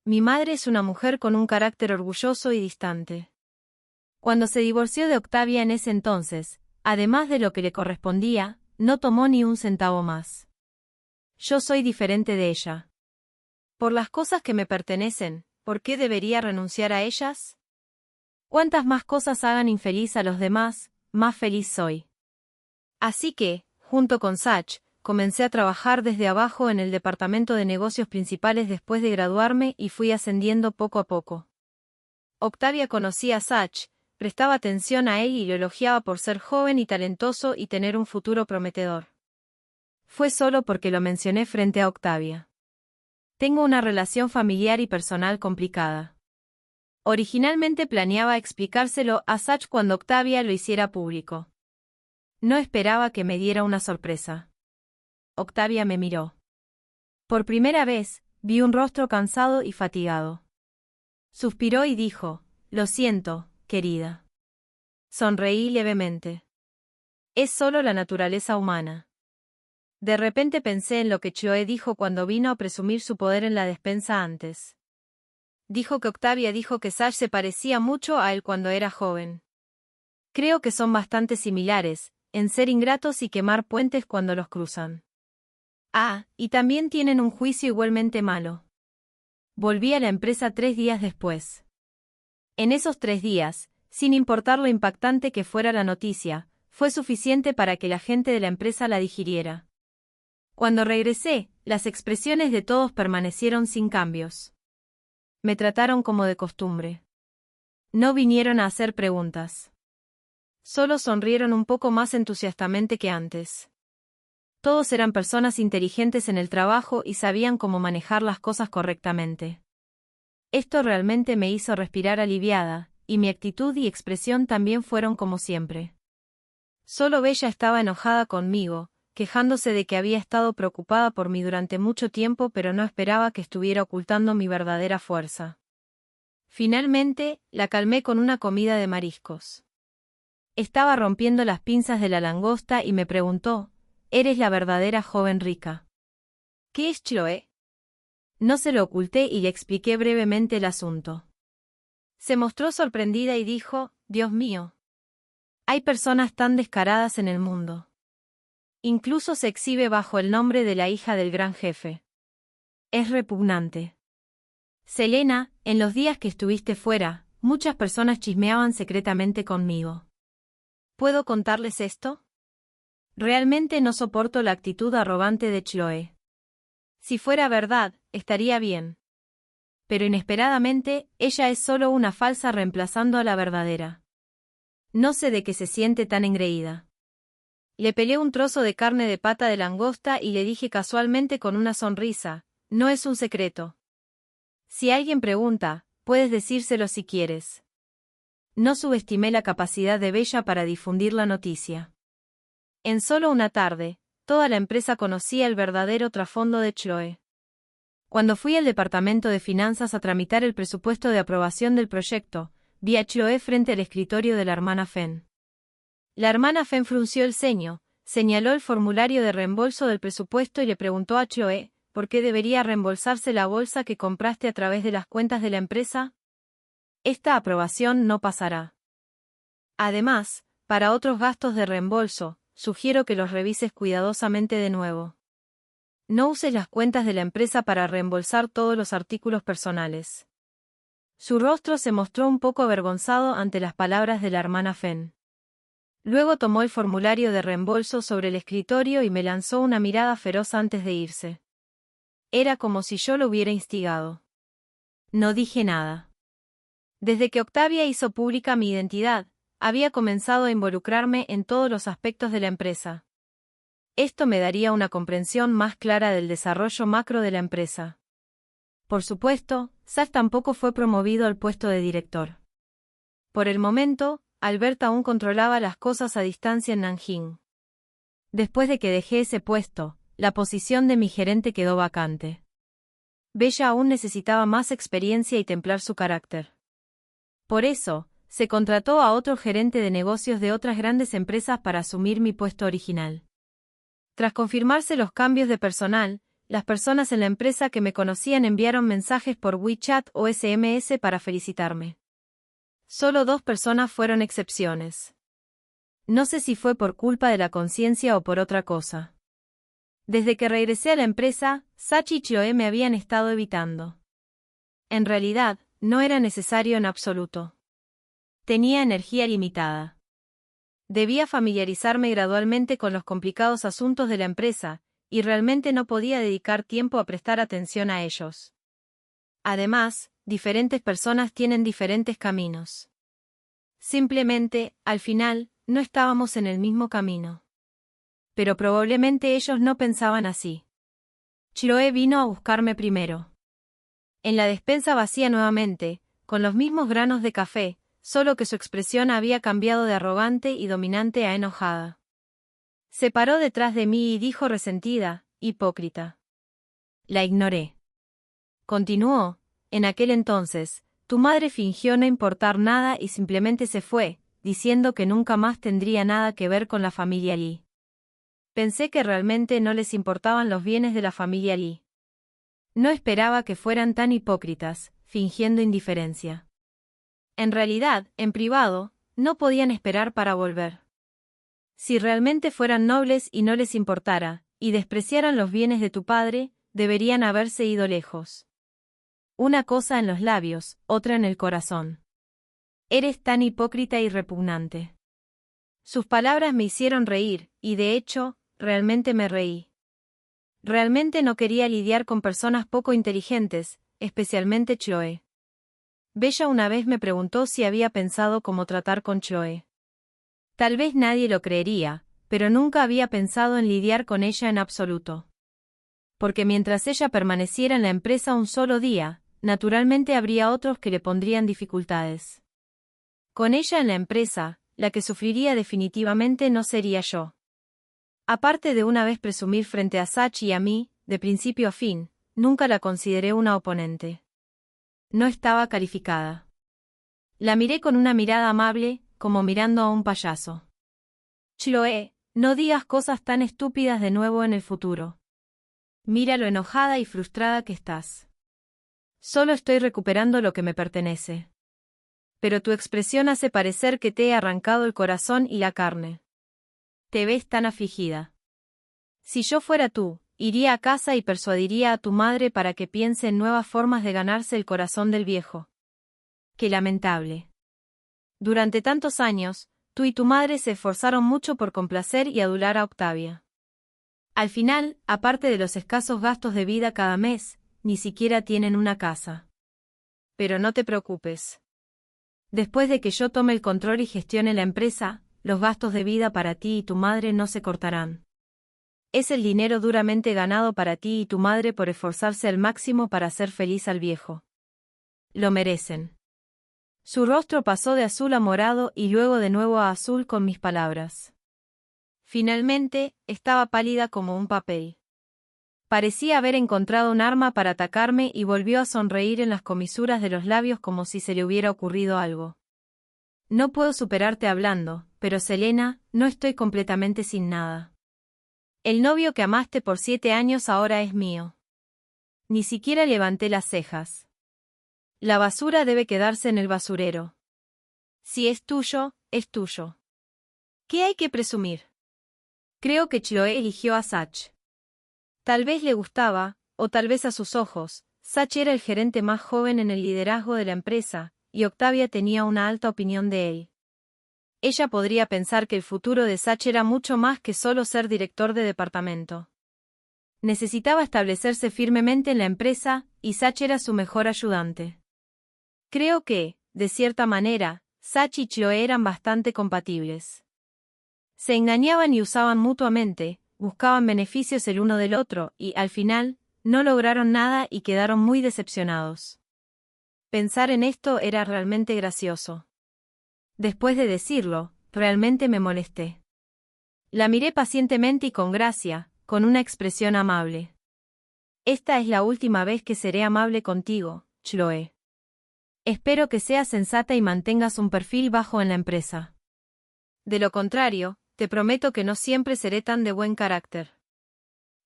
Mi madre es una mujer con un carácter orgulloso y distante. Cuando se divorció de Octavia en ese entonces, además de lo que le correspondía, no tomó ni un centavo más. Yo soy diferente de ella. Por las cosas que me pertenecen, ¿por qué debería renunciar a ellas? Cuantas más cosas hagan infeliz a los demás, más feliz soy. Así que, junto con Sach, comencé a trabajar desde abajo en el departamento de negocios principales después de graduarme y fui ascendiendo poco a poco. Octavia conocía a Sach, prestaba atención a él y lo elogiaba por ser joven y talentoso y tener un futuro prometedor. Fue solo porque lo mencioné frente a Octavia. Tengo una relación familiar y personal complicada. Originalmente planeaba explicárselo a Sach cuando Octavia lo hiciera público. No esperaba que me diera una sorpresa. Octavia me miró. Por primera vez, vi un rostro cansado y fatigado. Suspiró y dijo: lo siento, querida. Sonreí levemente. Es solo la naturaleza humana. De repente pensé en lo que Chloe dijo cuando vino a presumir su poder en la despensa antes. Dijo que Octavia dijo que Sach se parecía mucho a él cuando era joven. Creo que son bastante similares, en ser ingratos y quemar puentes cuando los cruzan. Ah, y también tienen un juicio igualmente malo. Volví a la empresa 3 días después. En esos 3 días, sin importar lo impactante que fuera la noticia, fue suficiente para que la gente de la empresa la digiriera. Cuando regresé, las expresiones de todos permanecieron sin cambios. Me trataron como de costumbre. No vinieron a hacer preguntas. Solo sonrieron un poco más entusiastamente que antes. Todos eran personas inteligentes en el trabajo y sabían cómo manejar las cosas correctamente. Esto realmente me hizo respirar aliviada, y mi actitud y expresión también fueron como siempre. Solo Bella estaba enojada conmigo, quejándose de que había estado preocupada por mí durante mucho tiempo, pero no esperaba que estuviera ocultando mi verdadera fuerza. Finalmente, la calmé con una comida de mariscos. Estaba rompiendo las pinzas de la langosta y me preguntó: ¿eres la verdadera joven rica? ¿Qué es Chloe? No se lo oculté y le expliqué brevemente el asunto. Se mostró sorprendida y dijo: Dios mío. Hay personas tan descaradas en el mundo. Incluso se exhibe bajo el nombre de la hija del gran jefe. Es repugnante. Selena, en los días que estuviste fuera, muchas personas chismeaban secretamente conmigo. ¿Puedo contarles esto? Realmente no soporto la actitud arrogante de Chloe. Si fuera verdad, estaría bien. Pero inesperadamente, ella es solo una falsa reemplazando a la verdadera. No sé de qué se siente tan engreída. Le pelé un trozo de carne de pata de langosta y le dije casualmente con una sonrisa: no es un secreto. Si alguien pregunta, puedes decírselo si quieres. No subestimé la capacidad de Bella para difundir la noticia. En solo una tarde, toda la empresa conocía el verdadero trasfondo de Chloe. Cuando fui al departamento de finanzas a tramitar el presupuesto de aprobación del proyecto, vi a Chloe frente al escritorio de la hermana Fen. La hermana Fen frunció el ceño, señaló el formulario de reembolso del presupuesto y le preguntó a Chloe, ¿por qué debería reembolsarse la bolsa que compraste a través de las cuentas de la empresa? Esta aprobación no pasará. Además, para otros gastos de reembolso, sugiero que los revises cuidadosamente de nuevo. No uses las cuentas de la empresa para reembolsar todos los artículos personales. Su rostro se mostró un poco avergonzado ante las palabras de la hermana Fen. Luego tomó el formulario de reembolso sobre el escritorio y me lanzó una mirada feroz antes de irse. Era como si yo lo hubiera instigado. No dije nada. Desde que Octavia hizo pública mi identidad, había comenzado a involucrarme en todos los aspectos de la empresa. Esto me daría una comprensión más clara del desarrollo macro de la empresa. Por supuesto, Zach tampoco fue promovido al puesto de director. Por el momento, Albert aún controlaba las cosas a distancia en Nanjing. Después de que dejé ese puesto, la posición de mi gerente quedó vacante. Bella aún necesitaba más experiencia y templar su carácter. Por eso, se contrató a otro gerente de negocios de otras grandes empresas para asumir mi puesto original. Tras confirmarse los cambios de personal, las personas en la empresa que me conocían enviaron mensajes por WeChat o SMS para felicitarme. Solo 2 personas fueron excepciones. No sé si fue por culpa de la conciencia o por otra cosa. Desde que regresé a la empresa, Sachi y Chloe me habían estado evitando. En realidad, no era necesario en absoluto. Tenía energía limitada. Debía familiarizarme gradualmente con los complicados asuntos de la empresa, y realmente no podía dedicar tiempo a prestar atención a ellos. Además, diferentes personas tienen diferentes caminos. Simplemente, al final, no estábamos en el mismo camino. Pero probablemente ellos no pensaban así. Chloe vino a buscarme primero. En la despensa vacía nuevamente, con los mismos granos de café, solo que su expresión había cambiado de arrogante y dominante a enojada. Se paró detrás de mí y dijo resentida, hipócrita. La ignoré. Continuó, en aquel entonces, tu madre fingió no importar nada y simplemente se fue, diciendo que nunca más tendría nada que ver con la familia Lee. Pensé que realmente no les importaban los bienes de la familia Lee. No esperaba que fueran tan hipócritas, fingiendo indiferencia. En realidad, en privado, no podían esperar para volver. Si realmente fueran nobles y no les importara, y despreciaran los bienes de tu padre, deberían haberse ido lejos. Una cosa en los labios, otra en el corazón. Eres tan hipócrita y repugnante. Sus palabras me hicieron reír, y de hecho, realmente me reí. Realmente no quería lidiar con personas poco inteligentes, especialmente Chloe. Bella una vez me preguntó si había pensado cómo tratar con Chloe. Tal vez nadie lo creería, pero nunca había pensado en lidiar con ella en absoluto. Porque mientras ella permaneciera en la empresa un solo día, naturalmente habría otros que le pondrían dificultades. Con ella en la empresa, la que sufriría definitivamente no sería yo. Aparte de una vez presumir frente a Sachi y a mí, de principio a fin, nunca la consideré una oponente. No estaba calificada. La miré con una mirada amable, como mirando a un payaso. Chloe, no digas cosas tan estúpidas de nuevo en el futuro. Mira lo enojada y frustrada que estás. Solo estoy recuperando lo que me pertenece. Pero tu expresión hace parecer que te he arrancado el corazón y la carne. Te ves tan afligida. Si yo fuera tú, iría a casa y persuadiría a tu madre para que piense en nuevas formas de ganarse el corazón del viejo. Qué lamentable. Durante tantos años, tú y tu madre se esforzaron mucho por complacer y adular a Octavia. Al final, aparte de los escasos gastos de vida cada mes, ni siquiera tienen una casa. Pero no te preocupes. Después de que yo tome el control y gestione la empresa, los gastos de vida para ti y tu madre no se cortarán. Es el dinero duramente ganado para ti y tu madre por esforzarse al máximo para hacer feliz al viejo. Lo merecen. Su rostro pasó de azul a morado y luego de nuevo a azul con mis palabras. Finalmente, estaba pálida como un papel. Parecía haber encontrado un arma para atacarme y volvió a sonreír en las comisuras de los labios como si se le hubiera ocurrido algo. No puedo superarte hablando, pero Selena, no estoy completamente sin nada. El novio que amaste por 7 años ahora es mío. Ni siquiera levanté las cejas. La basura debe quedarse en el basurero. Si es tuyo, es tuyo. ¿Qué hay que presumir? Creo que Chloe eligió a Sach. Tal vez le gustaba, o tal vez a sus ojos, Sach era el gerente más joven en el liderazgo de la empresa, y Octavia tenía una alta opinión de él. Ella podría pensar que el futuro de Sach era mucho más que solo ser director de departamento. Necesitaba establecerse firmemente en la empresa, y Sach era su mejor ayudante. Creo que, de cierta manera, Sach y Chloe eran bastante compatibles. Se engañaban y usaban mutuamente, buscaban beneficios el uno del otro y, al final, no lograron nada y quedaron muy decepcionados. Pensar en esto era realmente gracioso. Después de decirlo, realmente me molesté. La miré pacientemente y con gracia, con una expresión amable. Esta es la última vez que seré amable contigo, Chloe. Espero que seas sensata y mantengas un perfil bajo en la empresa. De lo contrario, te prometo que no siempre seré tan de buen carácter.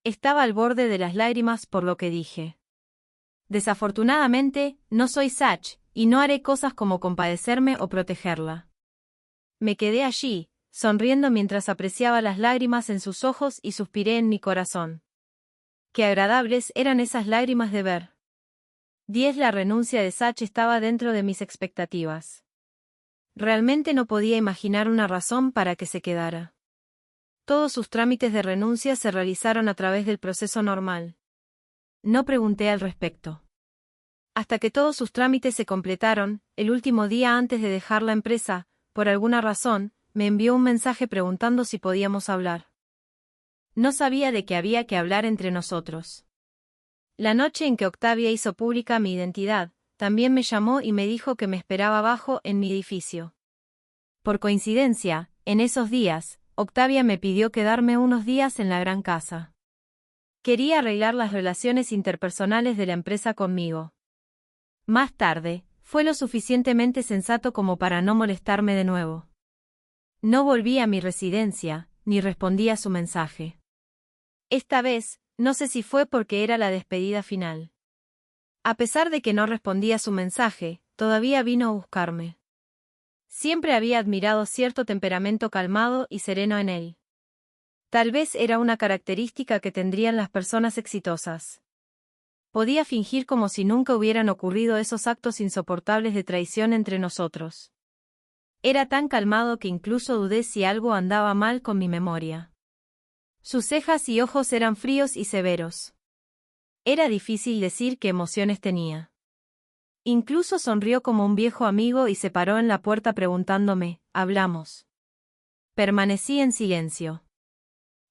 Estaba al borde de las lágrimas por lo que dije. Desafortunadamente, no soy Sach, y no haré cosas como compadecerme o protegerla. Me quedé allí, sonriendo mientras apreciaba las lágrimas en sus ojos y suspiré en mi corazón. Qué agradables eran esas lágrimas de ver. 10. La renuncia de Sach estaba dentro de mis expectativas. Realmente no podía imaginar una razón para que se quedara. Todos sus trámites de renuncia se realizaron a través del proceso normal. No pregunté al respecto. Hasta que todos sus trámites se completaron, el último día antes de dejar la empresa, por alguna razón, me envió un mensaje preguntando si podíamos hablar. No sabía de qué había que hablar entre nosotros. La noche en que Octavia hizo pública mi identidad, también me llamó y me dijo que me esperaba abajo en mi edificio. Por coincidencia, en esos días, Octavia me pidió quedarme unos días en la gran casa. Quería arreglar las relaciones interpersonales de la empresa conmigo. Más tarde, fue lo suficientemente sensato como para no molestarme de nuevo. No volví a mi residencia, ni respondí a su mensaje. Esta vez, no sé si fue porque era la despedida final. A pesar de que no respondí a su mensaje, todavía vino a buscarme. Siempre había admirado cierto temperamento calmado y sereno en él. Tal vez era una característica que tendrían las personas exitosas. Podía fingir como si nunca hubieran ocurrido esos actos insoportables de traición entre nosotros. Era tan calmado que incluso dudé si algo andaba mal con mi memoria. Sus cejas y ojos eran fríos y severos. Era difícil decir qué emociones tenía. Incluso sonrió como un viejo amigo y se paró en la puerta preguntándome, ¿hablamos? Permanecí en silencio.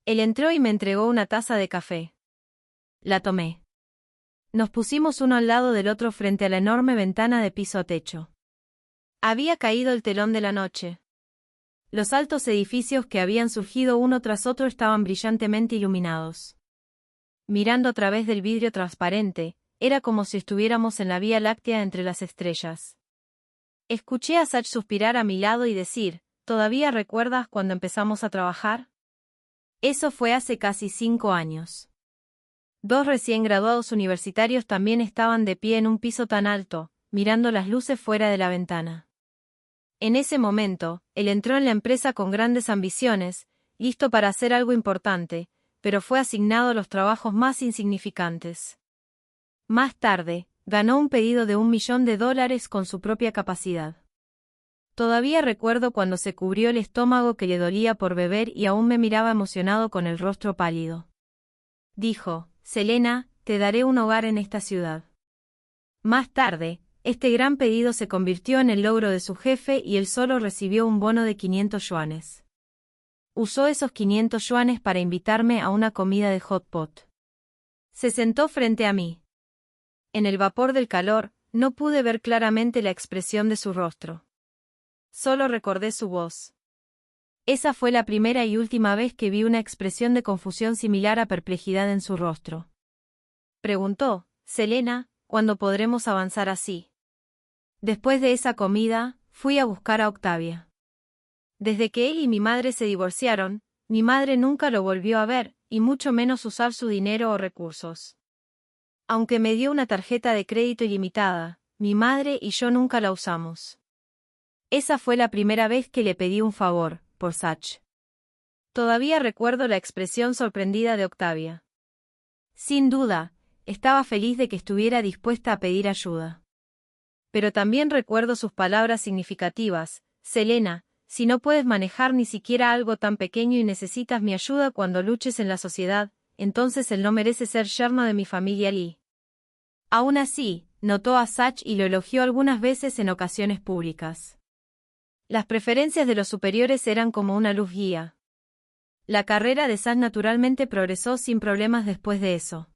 Él entró y me entregó una taza de café. La tomé. Nos pusimos uno al lado del otro frente a la enorme ventana de piso a techo. Había caído el telón de la noche. Los altos edificios que habían surgido uno tras otro estaban brillantemente iluminados. Mirando a través del vidrio transparente, era como si estuviéramos en la Vía Láctea entre las estrellas. Escuché a Sach suspirar a mi lado y decir, ¿todavía recuerdas cuando empezamos a trabajar? Eso fue hace casi 5 años. 2 recién graduados universitarios también estaban de pie en un piso tan alto, mirando las luces fuera de la ventana. En ese momento, él entró en la empresa con grandes ambiciones, listo para hacer algo importante, pero fue asignado a los trabajos más insignificantes. Más tarde, ganó un pedido de $1 millón con su propia capacidad. Todavía recuerdo cuando se cubrió el estómago que le dolía por beber y aún me miraba emocionado con el rostro pálido. Dijo, Selena, te daré un hogar en esta ciudad. Más tarde, este gran pedido se convirtió en el logro de su jefe y él solo recibió un bono de 500 yuanes. Usó esos 500 yuanes para invitarme a una comida de hot pot. Se sentó frente a mí. En el vapor del calor, no pude ver claramente la expresión de su rostro. Solo recordé su voz. Esa fue la primera y última vez que vi una expresión de confusión similar a perplejidad en su rostro. Preguntó, Selena, ¿cuándo podremos avanzar así? Después de esa comida, fui a buscar a Octavia. Desde que él y mi madre se divorciaron, mi madre nunca lo volvió a ver, y mucho menos usar su dinero o recursos. Aunque me dio una tarjeta de crédito ilimitada, mi madre y yo nunca la usamos. Esa fue la primera vez que le pedí un favor, por Sach. Todavía recuerdo la expresión sorprendida de Octavia. Sin duda, estaba feliz de que estuviera dispuesta a pedir ayuda. Pero también recuerdo sus palabras significativas, Selena, si no puedes manejar ni siquiera algo tan pequeño y necesitas mi ayuda cuando luches en la sociedad, entonces él no merece ser yerno de mi familia Lee. Aún así, notó a Sach y lo elogió algunas veces en ocasiones públicas. Las preferencias de los superiores eran como una luz guía. La carrera de Sach naturalmente progresó sin problemas después de eso.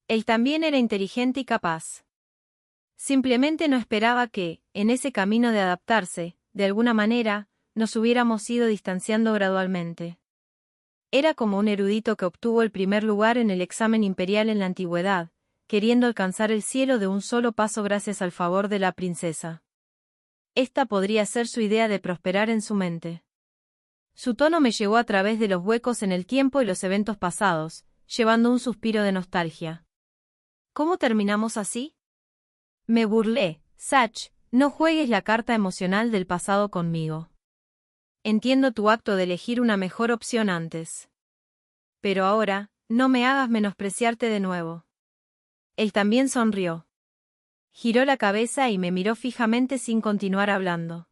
Él también era inteligente y capaz. Simplemente no esperaba que, en ese camino de adaptarse, de alguna manera, nos hubiéramos ido distanciando gradualmente. Era como un erudito que obtuvo el primer lugar en el examen imperial en la antigüedad, queriendo alcanzar el cielo de un solo paso gracias al favor de la princesa. Esta podría ser su idea de prosperar en su mente. Su tono me llegó a través de los huecos en el tiempo y los eventos pasados, llevando un suspiro de nostalgia. ¿Cómo terminamos así? Me burlé. Sach, no juegues la carta emocional del pasado conmigo. Entiendo tu acto de elegir una mejor opción antes. Pero ahora, no me hagas menospreciarte de nuevo. Él también sonrió. Giró la cabeza y me miró fijamente sin continuar hablando.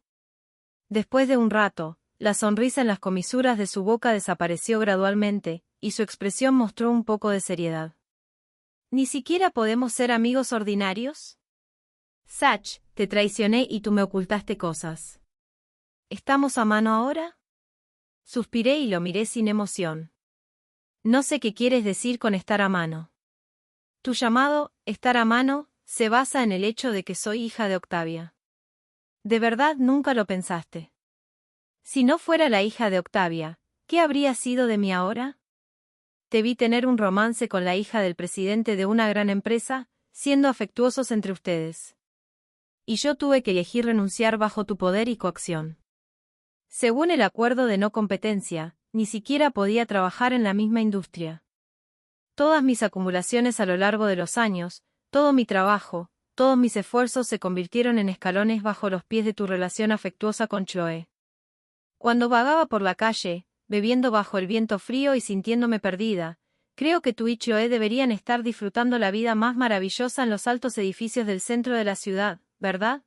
Después de un rato, la sonrisa en las comisuras de su boca desapareció gradualmente, y su expresión mostró un poco de seriedad. ¿Ni siquiera podemos ser amigos ordinarios? Sach, te traicioné y tú me ocultaste cosas. ¿Estamos a mano ahora? Suspiré y lo miré sin emoción. No sé qué quieres decir con estar a mano. Tu llamado, estar a mano, se basa en el hecho de que soy hija de Octavia. ¿De verdad nunca lo pensaste? Si no fuera la hija de Octavia, ¿qué habría sido de mí ahora? Te vi tener un romance con la hija del presidente de una gran empresa, siendo afectuosos entre ustedes. Y yo tuve que elegir renunciar bajo tu poder y coacción. Según el acuerdo de no competencia, ni siquiera podía trabajar en la misma industria. Todas mis acumulaciones a lo largo de los años, todo mi trabajo, todos mis esfuerzos se convirtieron en escalones bajo los pies de tu relación afectuosa con Chloe. Cuando vagaba por la calle, bebiendo bajo el viento frío y sintiéndome perdida, creo que tú y Chloe deberían estar disfrutando la vida más maravillosa en los altos edificios del centro de la ciudad, ¿verdad?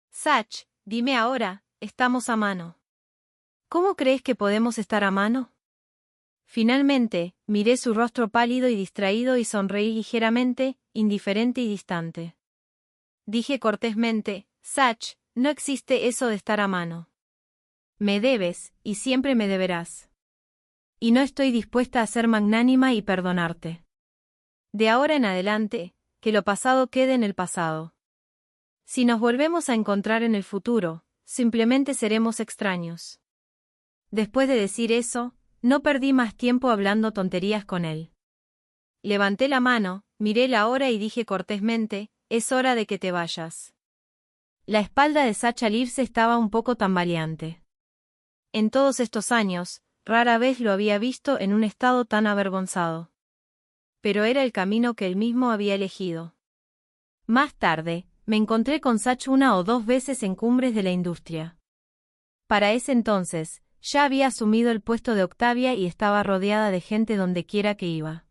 Sach, dime ahora, ¿estamos a mano? ¿Cómo crees que podemos estar a mano? Finalmente, miré su rostro pálido y distraído y sonreí ligeramente, indiferente y distante. Dije cortésmente, Sach, no existe eso de estar a mano. Me debes, y siempre me deberás. Y no estoy dispuesta a ser magnánima y perdonarte. De ahora en adelante, que lo pasado quede en el pasado. Si nos volvemos a encontrar en el futuro, simplemente seremos extraños. Después de decir eso, no perdí más tiempo hablando tonterías con él. Levanté la mano, miré la hora y dije cortésmente, es hora de que te vayas. La espalda de Sach al irse estaba un poco tambaleante. En todos estos años, rara vez lo había visto en un estado tan avergonzado. Pero era el camino que él mismo había elegido. Más tarde, me encontré con Sach una o dos veces en cumbres de la industria. Para ese entonces, ya había asumido el puesto de Octavia y estaba rodeada de gente donde quiera que iba.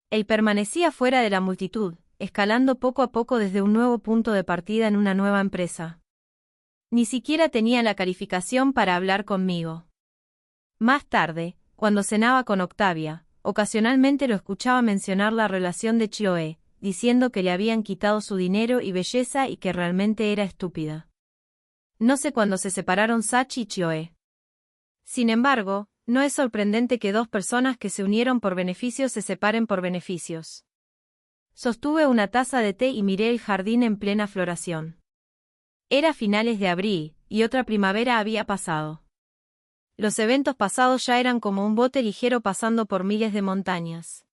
Él permanecía fuera de la multitud, escalando poco a poco desde un nuevo punto de partida en una nueva empresa. Ni siquiera tenía la calificación para hablar conmigo. Más tarde, cuando cenaba con Octavia, ocasionalmente lo escuchaba mencionar la relación de Chloe, diciendo que le habían quitado su dinero y belleza y que realmente era estúpida. No sé cuándo se separaron Sach y Chloe. Sin embargo, no es sorprendente que dos personas que se unieron por beneficios se separen por beneficios. Sostuve una taza de té y miré el jardín en plena floración. Era finales de abril, y otra primavera había pasado. Los eventos pasados ya eran como un bote ligero pasando por miles de montañas.